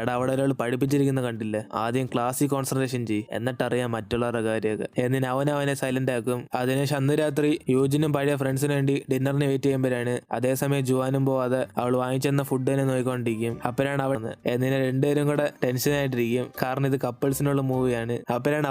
എടാ അവിടെ ഒരാൾ പഠിപ്പിച്ചിരിക്കുന്ന കണ്ടില്ലേ, ആദ്യം ക്ലാസ്സിൽ കോൺസെൻട്രേഷൻ ചെയ്യ്, എന്നിട്ടറിയാം മറ്റുള്ളവരുടെ കാര്യമൊക്കെ. എന്നിന് അവനെ സൈലന്റ് ആക്കും. അതിനുശേഷം അന്ന് രാത്രി യൂജിനും പഴയ ഫ്രണ്ട്സിന് വേണ്ടി ഡിന്നറിന് വെയിറ്റ് ചെയ്യുമ്പോഴാണ് അതേസമയം ജുവാനും പോവാതെ അവൾ വാങ്ങിച്ചെന്ന ഫുഡ് തന്നെ നോക്കിക്കൊണ്ടിരിക്കും. അപ്പോഴാണ് അവൾ എന്നിനെ രണ്ടുപേരും കൂടെ ടെൻഷൻ ആയിട്ടിരിക്കും, കാരണം ഇത് കപ്പിൾസിനുള്ള മൂവിയാണ്. അപ്പോഴാണ്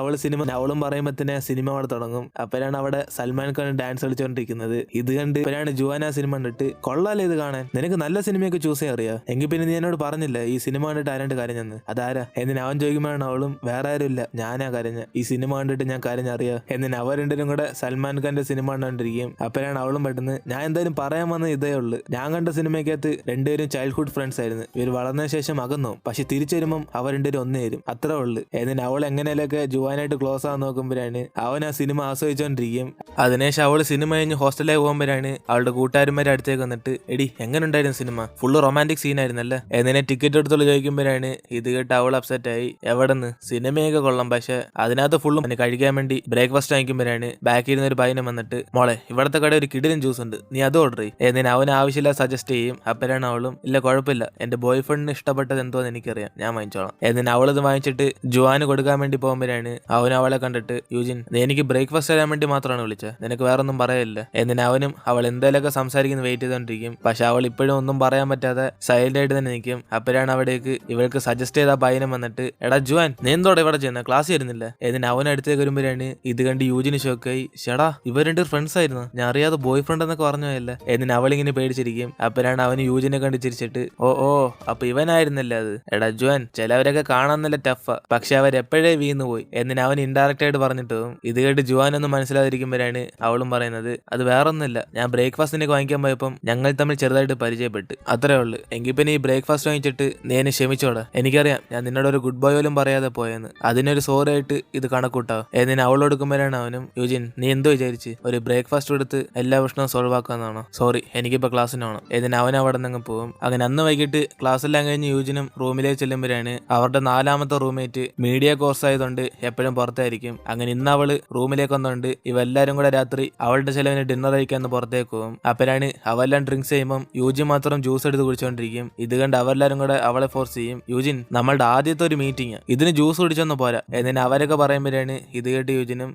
അവളും പറയുമ്പോ തന്നെ സിനിമ അവിടെ തുടങ്ങും. അപ്പോഴാണ് അവിടെ സൽമാൻ ഖാൻ ഡാൻസ് കളിച്ചുകൊണ്ടിരിക്കുന്നത്. ഇത് കണ്ട് ഇപ്പോഴാണ് ജുവാൻ ആ സിനിമ കണ്ടിട്ട് കൊള്ളാലേ ഇത് കാണാൻ, നിനക്ക് നല്ല സിനിമയൊക്കെ ചൂസ് ചെയ്യാൻ അറിയാം, എങ്കിൽ പിന്നെ നീ എന്നോട് പറഞ്ഞില്ല ഈ സിനിമ കണ്ടിട്ട് ആരാണ്ട് കരഞ്ഞെന്ന്. അതാരാ എന്നിന് അവൻ ചോദിക്കുമ്പോഴാണ് അവളും വേറെ ആരും ഇല്ല ഞാനാ കരഞ്ഞ, ഈ സിനിമ കണ്ടിട്ട് ഞാൻ കരഞ്ഞറിയാം. എന്നിന് അവർ രണ്ടുപേരും കൂടെ സൽമാൻ ഖാന്റെ സിനിമ കണ്ടുകൊണ്ടിരിക്കും. അപ്പോഴാണ് അവളും പെട്ടെന്ന് ഞാൻ എന്തായാലും പറയാൻ വന്ന ഇതേ ഉള്ളു, ഞാൻ കണ്ട സിനിമയ്ക്കകത്ത് രണ്ടുപേരും ചൈൽഡ്ഹുഡ് ഫ്രണ്ട്സ് ആയിരുന്നു, ഇവർ വളർന്ന ശേഷം അകന്നു, പക്ഷെ തിരിച്ചു വരുമ്പം അവർ രണ്ടുപേരും ഒന്നേരും, അത്രേ ഉള്ളു. എന്നിന് അവൾ എങ്ങനെയൊക്കെ ജുവാനായിട്ട് ക്ലോസ് ആകാൻ നോക്കുമ്പോഴാണ് അവൻ ആ സിനിമ ആസ്വദിച്ചോണ്ടിരിക്കും. അതിനുശേഷം അവള് സിനിമ കഴിഞ്ഞ് ഹോസ്റ്റലിലേക്ക് പോകുമ്പോഴാണ് അവളുടെ കൂട്ടുകാരന്മാരെ അടുത്തേക്ക് വന്നിട്ട് എടി എങ്ങനെ ഉണ്ടായിരുന്നു സിനിമ, ഫുള്ള് റൊമാൻറ്റിക് സീൻ ആയിരുന്നല്ലേ. എന്നിനെ ടിക്കറ്റ് എടുത്തോളൂ ചോദിക്കുമ്പോഴാണ് ഇത് കേട്ട് അവൾ അപ്സെറ്റ് ആയി. എവിടെന്ന് സിനിമയൊക്കെ കൊള്ളാം, പക്ഷെ അതിനകത്ത് ഫുള്ളും കഴിക്കാൻ വേണ്ടി ബ്രേക്ക്ഫാസ്റ്റ് വാങ്ങിക്കുമ്പോഴാണ് ബാക്കിൽ ഇരുന്ന ഒരു പയ്യനെ വന്നിട്ട് മോളെ ഇവിടത്തെ കട ഒരു കിടിലൻ ജ്യൂസ് ഉണ്ട്, നീ അത് ഓർഡർ ചെയ്യും. എന്നിന് അവന് ആവശ്യമില്ല സജസ്റ്റ് ചെയ്യും. അപ്പോഴാണ് അവളും ഇല്ല കുഴപ്പമില്ല, എന്റെ ബോയ് ഫ്രണ്ടിന് ഇഷ്ടപ്പെട്ടത് എന്തോന്ന് എനിക്കറിയാം, ഞാൻ വാങ്ങിച്ചോളാം. എന്നിന് അവളത് വാങ്ങിച്ചിട്ട് ജുവാന് കൊടുക്കാൻ വേണ്ടി പോകുമ്പോഴാണ് അവൻ അവളെ കണ്ടിട്ട് യൂജിൻ നീ എനിക്ക് ബ്രേക്ക്ഫാസ്റ്റ് തരാൻ വേണ്ടി മാത്രമാണ് വിളിച്ചത്, നിനക്ക് വേറൊന്നും പറയില്ല. എന്നിന് അവനും അവൾ എന്തായാലൊക്കെ സംസാരിക്കുന്ന വെയിറ്റ് ചെയ്തോണ്ടിരിക്കും. പക്ഷെ അവൾ ഇപ്പോഴും ഒന്നും പറയാൻ പറ്റാതെ സൈലന്റ് ആയിട്ട് തന്നെ നിൽക്കും. അപ്പോഴാണ് അവിടേക്ക് ഇവൾക്ക് സജസ്റ്റ് ചെയ്ത പയ്യനം വന്നിട്ട് എടാ ജുവാൻ നീ എന്തോടെ ഇവിടെ ചെയ്യുന്ന, ക്ലാസ് വരുന്നില്ല. എന്നിന് അവൻ അടുത്തേക്ക് വരുമ്പോഴാണ് ഇത് കണ്ട് യൂജിന് ഷോക്കായി, ഷെടാ ഇവർ രണ്ട് ഫ്രണ്ട്സ് ആയിരുന്നു, ഞാൻ അറിയാതെ ബോയ് ഫ്രണ്ട് എന്നൊക്കെ പറഞ്ഞല്ല. എന്നിന് അവളിങ്ങനെ പേടിച്ചിരിക്കും. അപ്പോഴാണ് അവന് യൂജിനെ കണ്ട് ചിരിച്ചിട്ട് ഓ അപ്പൊ ഇവനായിരുന്നല്ലേ അത്. എടാ ജുവാൻ ചിലവരൊക്കെ കാണാൻ നല്ല ടഫാ, പക്ഷെ അവരെപ്പോഴേ വീണ് പോയി. എന്നിന് അവൻ ഇൻഡയറക്റ്റ് ആയിട്ട് പറഞ്ഞിട്ടും ഇത് കേട്ട് ജുവാൻ ഒന്നും മനസ്സിലാതിരിക്കുമ്പോഴാണ് അവളും പറയുന്നത് അത് വേറൊന്നുമില്ല, ഞാൻ ബ്രേക്ക്ഫാസ്റ്റിനൊക്കെ വാങ്ങിക്കാൻ പോയപ്പം ഞങ്ങൾ തമ്മിൽ ചെറുതായിട്ട് പരിചയപ്പെട്ട്, അത്രേ ഉള്ളു. എങ്കിൽ പിന്നെ ഈ ബ്രേക്ക്ഫാസ്റ്റ് വാങ്ങിച്ചിട്ട് നീ എന്നെ ക്ഷമിച്ചോടാ, എനിക്കറിയാം ഞാൻ നിന്നോട് ഒരു ഗുഡ് ബൈ പോലും പറയാതെ പോയെന്ന്, അതിനൊരു സോറി ആയിട്ട് ഇത് കണക്കൂട്ടാവും. എന്നിന് അവളോടുക്കുമ്പോഴാണ് അവനും യൂജിൻ നീ എന്തോ വിചാരിച്ച് ഒരു ബ്രേക്ക്ഫാസ്റ്റ് കൊടുത്ത് എല്ലാ പ്രശ്നവും സോൾവ് ആക്കാന്നാണോ, സോറി എനിക്കിപ്പോ ക്ലാസ്സിന് പോകണം. എന്നിന് അവൻ അവിടെ നിന്ന് പോകും. അങ്ങനെ അന്ന് വൈകിട്ട് ക്ലാസ്സെല്ലാം കഴിഞ്ഞ് യൂജിനും റൂമിലേക്ക് ചെല്ലുമ്പോഴാണ് അവരുടെ 4ാമത്തെ റൂംമേറ്റ് മീഡിയ കോഴ്സ് ആയതുകൊണ്ട് എപ്പോഴും പുറത്തായിരിക്കും. അങ്ങനെ ഇന്ന് അവള് റൂമിലേക്ക് വന്നുകൊണ്ട് ഇവെല്ലാരും കൂടെ രാത്രി അവളുടെ ചെലവിന് ഡിന്നർ കഴിക്കാൻ പുറത്തേക്ക് പോകും. അപ്പോഴാണ് അവെല്ലാം ഡ്രിങ്ക്സ് ചെയ്യുമ്പോൾ യൂജിൻ മാത്രം ജ്യൂസ് എടുത്ത് കുടിച്ചോണ്ടിരിക്കും. ഇത് കണ്ട് അവരെല്ലാരും കൂടെ അവളെ ഫോഴ്സ് ചെയ്യും, യൂജിൻ നമ്മളുടെ ആദ്യത്തെ ഒരു മീറ്റിംഗ്, ഇതിന് ജ്യൂസ് കുടിച്ചൊന്നും പോരാ. എന്നിട്ട് അവരൊക്കെ പറയുമ്പോഴാണ് ഇത് കേട്ട് യൂജിനും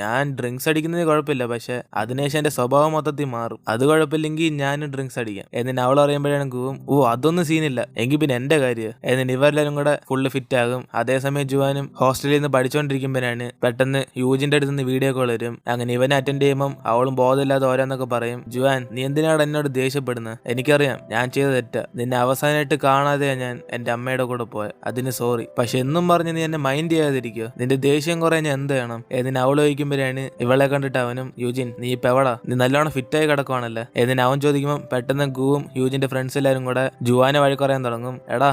ഞാൻ ഡ്രിങ്ക്സ് അടിക്കുന്നത് കുഴപ്പമില്ല, പക്ഷെ അതിനുശേഷം എന്റെ സ്വഭാവം മൊത്തത്തിൽ മാറും, അത് കുഴപ്പമില്ലെങ്കിൽ ഞാനും ഡ്രിങ്ക്സ് അടിക്കാം. എന്നിട്ട് അവൾ പറയുമ്പോഴാണ് കൂവും അതൊന്നും സീനില്ല, എങ്കിൽ പിന്നെ എന്റെ കാര്യം. എന്നിട്ട് ഇവരെല്ലാരും കൂടെ ഫുള്ള് ഫിറ്റ് ആകും. അതേസമയം ജുവാനും ഹോസ്റ്റലിൽ നിന്ന് പഠിച്ചുകൊണ്ടിരിക്കുമ്പോഴാണ് പെട്ടെന്ന് യൂജിന്റെ അടുത്ത് നിന്ന് വീഡിയോ കോൾ വരും. അങ്ങനെ ഇവനെ അറ്റൻഡ് ചെയ്യുമ്പോൾ അവളും ബോധമില്ലാതെ ഓരോന്നൊക്കെ പറയും. ജുവാൻ നീ എന്തിനാണ് എന്നോട് ദേഷ്യപ്പെടുന്നത്, എനിക്കറിയാം ഞാൻ ചെയ്ത തെറ്റാ, നിന്നെ അവസാനമായിട്ട് കാണാതെയാ ഞാൻ എന്റെ അമ്മയുടെ കൂടെ പോയത്, അതിന് സോറി, പക്ഷെ എന്നും പറഞ്ഞ് നീ എന്നെ മൈൻഡ് ചെയ്യാതിരിക്കോ, നിന്റെ ദേഷ്യം കുറയാൻ ഞാൻ എന്ത് ചെയ്യണം. എന്നിന് അവൾ ചോദിക്കുമ്പോഴാണ് ഇവളെ കണ്ടിട്ട് അവനും യൂജിൻ നീ ഇപ്പൊ എവിടാ, നീ നല്ലോണം ഫിറ്റായി കിടക്കുവാണല്ലേ. എന്നിന് അവൻ ചോദിക്കുമ്പോൾ പെട്ടെന്ന് ഗുവും യൂജിന്റെ ഫ്രണ്ട്സ് എല്ലാരും കൂടെ ജുവാനെ വഴക്ക് പറയാൻ തുടങ്ങും. എടാ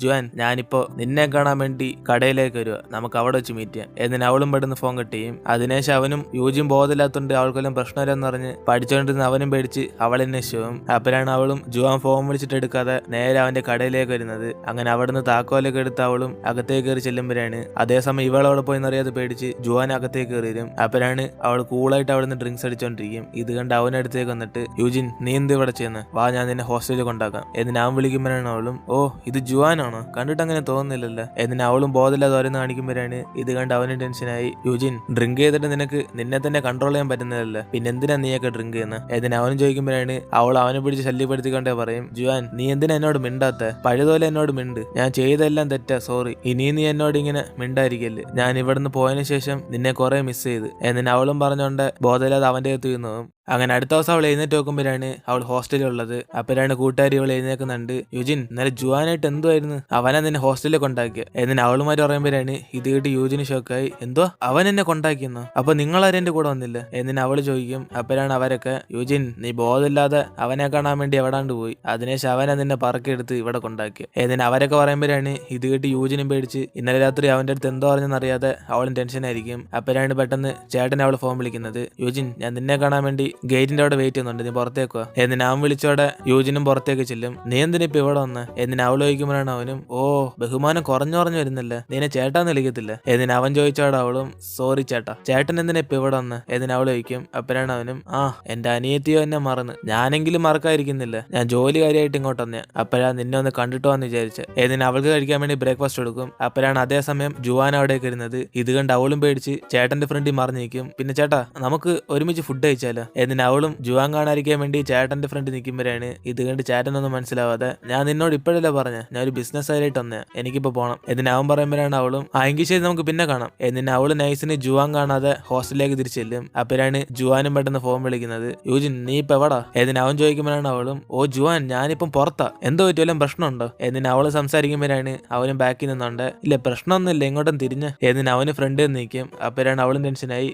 ജുവാൻ ഞാനിപ്പോ നിന്നെ കാണാൻ വേണ്ടി കടയിലേക്ക് വരുക, നമുക്ക് അവിടെ വെച്ച് മീറ്റ് ചെയ്യാം. എന്നിന് അവളും പെട്ടെന്ന് ഫോൺ കട്ട് ചെയ്യും. അതിനുശേഷം അവനും യൂജിൻ ബോധമില്ലാത്തോണ്ട് അവൾക്കെല്ലാം പ്രശ്നമില്ലെന്ന് പറഞ്ഞ് പഠിച്ചുകൊണ്ടിരുന്ന അവനും പേടിച്ച് അവളെ അന്വേഷിക്കും. അപ്പോഴാണ് അവളും ജുവാൻ ഫോൺ വിളിച്ചിട്ട് എടുക്കാതെ നേരെ അവന്റെ കടയിലേക്ക് വരുന്നത്. അങ്ങനെ അവിടുന്ന് താക്കോലൊക്കെ എടുത്ത് അവളും അകത്തേക്ക് കയറി ചെല്ലുമ്പോഴാണ് അതേസമയം ഇവളവിടെ പോയി എന്നറിയാതെ പേടിച്ച് ജുവാൻ അകത്തേക്ക് കയറി വരും. അപ്പോഴാണ് അവൾ കൂളായിട്ട് അവിടുന്ന് ഡ്രിങ്ക്സ് അടിച്ചോണ്ടിരിക്കും. ഇത് കണ്ട് അവനടുത്തേക്ക് വന്നിട്ട് യൂജിൻ നീ എന്ത് ഇവിടെ ചെയ്യുന്നത്, വാ ഞാൻ നിന്നെ ഹോസ്റ്റലിൽ കൊണ്ടാക്കാം. എന്നിട്ട് അവൻ വിളിക്കുമ്പോഴാണ് അവളും ഇത് ജുവാനാണോ, കണ്ടിട്ട് അങ്ങനെ തോന്നുന്നില്ലല്ലോ. എന്നിട്ട് അവളും ബോധമില്ലാതെ ഓരോന്ന് കാണിക്കുമ്പോഴാണ് ഇത് കണ്ട് അവനും ടെൻഷനായി. യൂജിൻ ഡ്രിങ്ക് ചെയ്തിട്ട് നിനക്ക് നിന്നെ തന്നെ കൺട്രോൾ ചെയ്യാൻ പറ്റുന്നില്ലല്ലോ, പിന്നെ എന്തിനാ നീയൊക്കെ ഡ്രിങ്ക് ചെയ്യുന്നത്. എന്നിട്ട് അവനും ചോദിക്കുമ്പോഴാണ് അവൾ അവനെ പിടിച്ച് ശല്യപ്പെടുത്തിക്കൊണ്ടേ പറയും ജുവാൻ നീ എന്തിനാ എന്നോട് മിണ്ടാത്ത, പഴയതുപോലെ എന്നോട് മിണ്ട്, ഞാൻ ചെയ്തെല്ലാം തെറ്റാ, സോറി, ഇനി നീ എന്നോട് ഇങ്ങനെ മിണ്ടായിരിക്കല്ലേ, ഞാൻ ഇവിടുന്ന് പോയതിനു ശേഷം നിന്നെ കുറെ മിസ് ചെയ്ത്. എന്നിട്ട് അവളും പറഞ്ഞോണ്ട് ബോധമില്ലാതെ അവന്റെ അടുത്ത് വീണും. അങ്ങനെ അടുത്ത ദിവസം അവൾ എഴുന്നേറ്റ് നോക്കുമ്പോഴാണ് അവൾ ഹോസ്റ്റലിൽ ഉള്ളത്. അപ്പോഴാണ് കൂട്ടുകാരി അവൾ എഴുന്നേക്കുന്നുണ്ട്. യുജിൻ ഇന്നലെ ജുവാനായിട്ട് എന്തുമായിരുന്നു, അവനെ നിന്നെ ഹോസ്റ്റലിൽ കൊണ്ടാക്കിയ. എന്നിട്ട് അവളുമാര് പറയുമ്പോഴാണ് ഇത് കേട്ട് യൂജിന് ഷോക്കായി. എന്തോ അവൻ എന്നെ കൊണ്ടാക്കിയെന്നോ, അപ്പൊ നിങ്ങളാരും എന്റെ കൂടെ വന്നില്ല. എന്നിട്ട് അവള് ചോദിക്കും. അപ്പോഴാണ് അവരൊക്കെ യൂജിൻ നീ ബോധമില്ലാതെ അവനെ കാണാൻ വേണ്ടി എവിടാണ്ട് പോയി, അതിനുശേഷം അവനെ നിന്നെ പറക്കെടുത്ത് ഇവിടെ കൊണ്ടാക്കി. എന്നിട്ട് അവരൊക്കെ പറയുമ്പോഴാണ് ഇത് കേട്ട് യൂജിനും പേടിച്ച് ഇന്നലെ രാത്രി അവന്റെ അടുത്ത് എന്തോ പറഞ്ഞെന്നറിയാതെ അവളും ടെൻഷനായിരിക്കും. അപ്പോഴാണ് പെട്ടെന്ന് ചേട്ടൻ അവൾ ഫോൺ വിളിക്കുന്നത്. യൂജിൻ ഞാൻ നിന്നെ കാണാൻ വേണ്ടി ഗേറ്റിന്റെ അവിടെ വെയിറ്റ് ചെയ്യുന്നുണ്ട്, നീ പുറത്തേക്കുവാ. എന്നിന് അവൻ വിളിച്ചോടെ യൂജിനും പുറത്തേക്ക് ചെല്ലും. നീ എന്തിനാ ഇപ്പൊ ഇവിടെ വന്ന് എന്നിന് അവൾ ചോദിക്കുമ്പോഴാണ് അവനും ഓ ബഹുമാനം കുറഞ്ഞു വരുന്നില്ല, നീനെ ചേട്ടാന്ന് വിളിക്കത്തില്ല എന്നിന് അവൻ ചോദിച്ചോടെ അവളും സോറി ചേട്ടാ. ചേട്ടൻ എന്തിനാ ഇപ്പൊ ഇവിടെ വന്ന് എന്നിന് അവൾ ചോദിക്കും. അപ്പോഴാണ് അവനും എന്റെ അനിയത്തിയോ എന്നെ മറന്ന്, ഞാനെങ്കിലും മറക്കാതിരിക്കുന്നില്ല, ഞാൻ ജോലി കാര്യമായിട്ട് ഇങ്ങോട്ട് വന്നേ, അപ്പോഴാ നിന്നെ ഒന്ന് കണ്ടിട്ട് വന്ന് വിചാരിച്ച്. എന്നിന് അവൾക്ക് കഴിക്കാൻ വേണ്ടി ബ്രേക്ക്ഫാസ്റ്റ് കൊടുക്കും. അപ്പോഴാണ് അതേസമയം ജുവാൻ അവിടേക്ക് വരുന്നത്. ഇത് കണ്ട് അവളും പേടിച്ച് ചേട്ടന്റെ ഫ്രണ്ടിൽ മറിഞ്ഞിരിക്കും. പിന്നെ ചേട്ടാ നമുക്ക് ഒരുമിച്ച് ഫുഡ് കഴിച്ചാലോ എന്നിന് അവളും ജുവാൻ കാണാതിരിക്കാൻ വേണ്ടി ചേട്ടന്റെ ഫ്രണ്ട് നിൽക്കുമ്പോഴാണ് ഇത് കണ്ട് ചേട്ടനൊന്നും മനസ്സിലാവാതെ ഞാൻ നിന്നോട് ഇപ്പോഴല്ലേ പറഞ്ഞ ഞാൻ ഒരു ബിസിനസ് ആയിട്ട് വന്നേ, എനിക്കിപ്പോ പോണം എന്നിന് അവൻ പറയുമ്പോഴാണ് അവളും എങ്കിൽ ശരി നമുക്ക് പിന്നെ കാണാം എന്നിന് അവള് നൈസിന് ജുവാൻ കാണാതെ ഹോസ്റ്റലിലേക്ക് തിരിച്ചെല്ലും. അപ്പോഴാണ് ജുവാനും പെട്ടെന്ന് ഫോൺ വിളിക്കുന്നത്. യൂജിൻ നീ ഇപ്പൊ എവിടാ എന്നിന് അവൻ ചോദിക്കുമ്പോഴാണ് അവളും ഓ ജുവാൻ ഞാനിപ്പം പുറത്താ, എന്തോ പറ്റുമല്ലോ പ്രശ്നമുണ്ടോ എന്നിന് അവള് സംസാരിക്കുമ്പോഴാണ് അവനും ബാക്കിൽ നിന്നുണ്ട് ഇല്ല പ്രശ്നമൊന്നുമില്ല ഇങ്ങോട്ടും തിരിഞ്ഞ് എന്നിന് അവന് ഫ്രണ്ട് നിൽക്കും. അപ്പോഴാണ് അവളും ടെൻഷനായി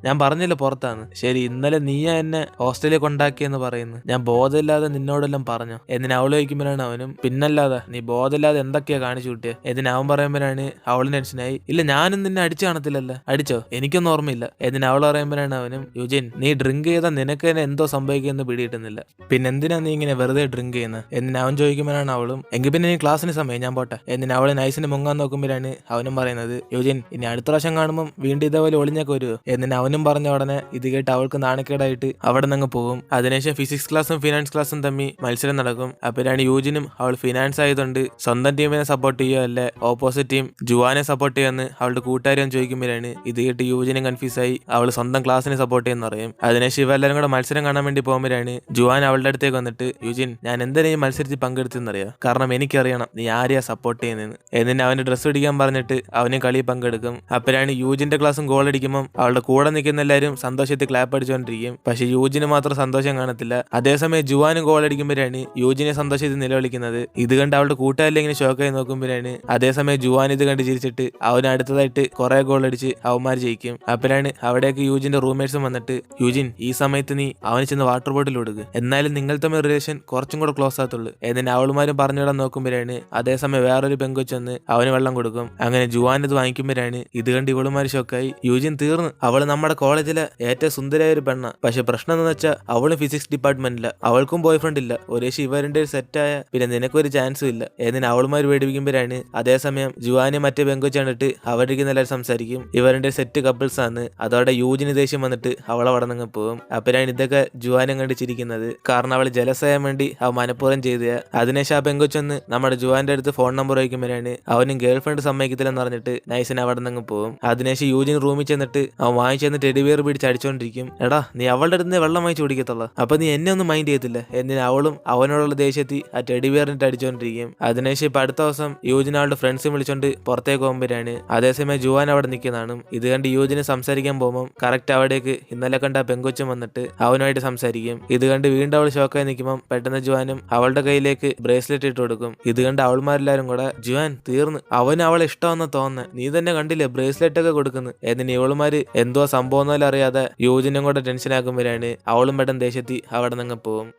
ഞാൻ പറഞ്ഞില്ല പുറത്താന്ന്, ശരി ഇന്നലെ നീയാ എന്നെ ഹോസ്റ്റലിൽ കൊണ്ടാക്കിയെന്ന് പറയുന്നു, ഞാൻ ബോധമില്ലാതെ നിന്നോടെല്ലാം പറഞ്ഞു എന്നിന് അവള് ചോദിക്കുമ്പോഴാണ് അവനും പിന്നല്ലാതെ നീ ബോധമില്ലാതെ എന്തൊക്കെയാ കാണിച്ചു കൂട്ടിയെ എന്നിന് അവൻ പറയുമ്പോഴാണ് അവളും ടെൻഷനായി ഇല്ല ഞാനും നിന്നെ അടിച്ചു കാണത്തില്ലല്ലോ, അടിച്ചോ എനിക്കൊന്നും ഓർമ്മയില്ല എന്നിന് അവൾ പറയുമ്പോഴാണ് അവനും യുജിൻ നീ ഡ്രിങ്ക് ചെയ്താൽ നിനക്ക് തന്നെ എന്തോ സംഭവിക്കുമെന്ന് പിടിയിട്ടുന്നില്ല, പിന്നെ എന്തിനാ നീ ഇങ്ങനെ വെറുതെ ഡ്രിങ്ക് ചെയ്യുന്നത് എന്നിന് അവൻ ചോദിക്കുമ്പോഴാണ് അവളും എങ്കിൽ പിന്നെ നീ ക്ലാസ്സിന് സമയം ഞാൻ പോട്ടെ എന്നിന് അവള് നൈസിന് മുങ്ങാൻ നോക്കുമ്പോഴാണ് അവനും പറയുന്നത് യുജിൻ ഇനി അടുത്ത പ്രാവശ്യം കാണുമ്പോൾ വീണ്ടും ഇതേപോലെ ഒളിഞ്ഞൊക്കെ വരുമോ എന്നിന് അവനും പറഞ്ഞ ഉടനെ ഇത് കേട്ട് അവൾക്ക് നാണക്കേടായിട്ട് അവിടെ നിന്ന് പോകും. അതിനുശേഷം ഫിസിക്സ് ക്ലാസ്സും ഫിനാൻസ് ക്ലാസ്സും തമ്മിൽ മത്സരം നടക്കും. അപ്പോഴാണ് യൂജിനും അവൾ ഫിനാൻസ് ആയതുകൊണ്ട് സ്വന്തം ടീമിനെ സപ്പോർട്ട് ചെയ്യുക അല്ലെ ഓപ്പോസിറ്റ് ടീം ജുവാനെ സപ്പോർട്ട് ചെയ്യാന്ന് അവളുടെ കൂട്ടുകാരും ചോദിക്കുമ്പോഴാണ് ഇത് കേട്ട് യൂജിനും കൺഫ്യൂസ് ആയി അവൾ സ്വന്തം ക്ലാസ്സിനെ സപ്പോർട്ട് ചെയ്യുന്ന പറയും. അതിനുശേഷം ഇവരെല്ലാരും കൂടെ മത്സരം കാണാൻ വേണ്ടി പോകുമ്പോഴാണ് ജുവാൻ അവളുടെ അടുത്തേക്ക് വന്നിട്ട് യുജിൻ ഞാൻ എന്തിനാ ഈ മത്സരത്തിൽ പങ്കെടുത്തെന്നറിയാം, കാരണം എനിക്കറിയണം നീ ആരെയാ സപ്പോർട്ട് ചെയ്യുന്നതെന്ന് എന്നിട്ട് അവന് ഡ്രസ്സ് പിടിക്കാൻ പറഞ്ഞിട്ട് അവനും കളി പങ്കെടുക്കും. അപ്പോഴാണ് യൂജിന്റെ ക്ലാസ്സും ഗോൾ അടിക്കുമ്പോൾ അവളുടെ കൂടെ നിൽക്കുന്ന എല്ലാവരും സന്തോഷത്തിൽ ക്ലാപ്പ് അടിച്ചുകൊണ്ടിരിക്കും. പക്ഷെ യൂജിന് മാത്രം സന്തോഷം കാണത്തില്ല. അതേസമയം ജുവാനും ഗോൾ അടിക്കുമ്പോഴാണ് യൂജിനെ സന്തോഷത്തിൽ നിലവിളിക്കുന്നത്. ഇത് കണ്ട് അവളുടെ കൂട്ടുകാരിൽ ഇങ്ങനെ ഷോക്കായി നോക്കുമ്പോഴാണ് അതേസമയം ജുവാൻ ഇത് കണ്ട് ചിരിച്ചിട്ട് അവന് അടുത്തതായിട്ട് കുറെ ഗോൾ അടിച്ച് അവന്മാർ ജയിക്കും. അപ്പോഴാണ് അവിടേക്ക് യൂജിന്റെ റൂംമേറ്റ്സും വന്നിട്ട് യൂജിൻ ഈ സമയത്ത് നീ അവന് ചെന്ന് വാട്ടർ ബോട്ടിൽ കൊടുക്കുക, എന്നാലും നിങ്ങൾ തമ്മിൽ റിലേഷൻ കുറച്ചും കൂടെ ക്ലോസ് ആകത്തുള്ളൂ എന്നിട്ട് അവളുമാരും പറഞ്ഞിടാൻ നോക്കുമ്പോഴാണ് അതേസമയം വേറൊരു പെങ്കൊച്ചെന്ന് അവന് വെള്ളം കൊടുക്കും. അങ്ങനെ ജുവാൻ ഇത് വാങ്ങിക്കുമ്പോഴാണ് ഇത് കണ്ട് ഇവളുമാര് ഷോക്കായി യൂജിൻ തീർന്നു, അവള് നമ്മുടെ കോളേജിലെ ഏറ്റവും സുന്ദരമായ ഒരു പെണ്ണ, പക്ഷെ പ്രശ്നം എന്ന് വെച്ചാൽ അവളും ഫിസിക്സ് ഡിപ്പാർട്ട്മെന്റില്ല, അവൾക്കും ബോയ് ഫ്രണ്ട് ഇല്ല, ഒരേ ഇവരുടെ സെറ്റായ പിന്നെ നിനക്കൊരു ചാൻസും ഇല്ല എന്നിന് അവളുമാർ പേടിപ്പിക്കുമ്പോഴാണ് അതേസമയം ജുവാനെ മറ്റേ പെങ്കൊച്ച് കണ്ടിട്ട് അവർക്ക് നല്ല സംസാരിക്കും ഇവരുടെ സെറ്റ് കപ്പിൾസ് ആണ്. അതോടെ യൂജിന് ദേഷ്യം വന്നിട്ട് അവളെ വടന്നങ്ങ് പോകും. അപ്പോഴാണ് ഇതൊക്കെ ജുവാനും കണ്ട് ചിരിക്കുന്നത്, കാരണം അവൾ ജലസായാൻ വേണ്ടി അവ മനഃപൂർവ്വം ചെയ്ത. അതിനുശേഷം ആ പെങ്കൊച്ചൊന്ന് നമ്മുടെ ജുവാന്റെ അടുത്ത് ഫോൺ നമ്പർ വയ്ക്കുമ്പോഴാണ് അവനും ഗേൾ ഫ്രണ്ട് സമ്മതിക്കത്തില്ലെന്ന് പറഞ്ഞിട്ട് നൈസിന് അവിടെ നിന്ന് പോകും. അതിനുശേഷം യൂജിൻ റൂമിൽ ചെന്നിട്ട് അവൻ വാങ്ങിച്ചെന്ന് ടെഡിബിയർ പിടിച്ച് അടിച്ചോണ്ടിരിക്കും. എടാ നീ അവളുടെ അടുത്ത് വെള്ളം വാങ്ങിച്ചു കുടിക്കത്തുള്ള, അപ്പൊ നീ എന്നെ ഒന്നും മൈൻഡ് ചെയ്യത്തില്ല എന്നിന് അവളും അവനോടുള്ള ദേഷ്യത്തിൽ ആ ടെഡിബിയറിനിട്ട് അടിച്ചോണ്ടിരിക്കും. അതിനുശേഷം ഇപ്പൊ അടുത്ത ദിവസം യൂജിൻ അവളുടെ ഫ്രണ്ട്സും വിളിച്ചോണ്ട് പുറത്തേക്ക് പോകുമ്പോഴാണ് അതേസമയം ജുവാൻ അവിടെ നിൽക്കുന്നതാണ്. ഇത് കണ്ട് യൂജിന് സംസാരിക്കാൻ പോകുമ്പോൾ കറക്റ്റ് അവിടേക്ക് ഇന്നലെ കണ്ട ആ പെങ്കൊച്ചം വന്നിട്ട് അവനുമായിട്ട് സംസാരിക്കും. ഇത് കണ്ട് വീണ്ടും അവൾ ഷോക്കായി നിൽക്കുമ്പോൾ പെട്ടെന്ന് ജുവാനും അവളുടെ കയ്യിലേക്ക് ബ്രേസ്ലെറ്റ് ഇട്ട് കൊടുക്കും. ഇത് കണ്ട് അവൾമാരെല്ലാരും കൂടെ ജുവാൻ തീർന്ന്, അവന് അവളെ ഇഷ്ടമെന്ന് തോന്നുന്നു, നീ തന്നെ കണ്ടില്ലേ ബ്രേസ്ലെറ്റ് ഒക്കെ കൊടുക്കുന്നു എന്നിന് ഇവളുമാര് എന്തോ സംഭവം എന്നല്ല അറിയാതെ യൂജിനും കൂടെ ടെൻഷൻ ആക്കുമ്പോഴാണ് അവളും പെട്ടെന്ന് ദേഷ്യത്തിൽ അവിടെ നിന്ന് പോകും.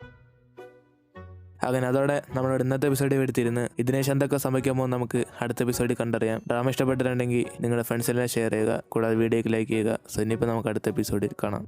അങ്ങനെ അതോടെ നമ്മളോട് ഇന്നത്തെ എപ്പിസോഡ് എടുത്തിരുന്ന് ഇതിനുശേഷം എന്തൊക്കെ സംഭവിക്കാമോ നമുക്ക് അടുത്ത എപ്പിസോഡിൽ കണ്ടറിയാം. ഡ്രാമ ഇഷ്ടപ്പെട്ടിട്ടുണ്ടെങ്കിൽ നിങ്ങളുടെ ഫ്രണ്ട്സിനെല്ലാം ഷെയർ ചെയ്യുക, കൂടാതെ വീഡിയോക്ക് ലൈക്ക് ചെയ്യുക. സോ ഇനിയിപ്പോൾ നമുക്ക് അടുത്ത എപ്പിസോഡിൽ കാണാം.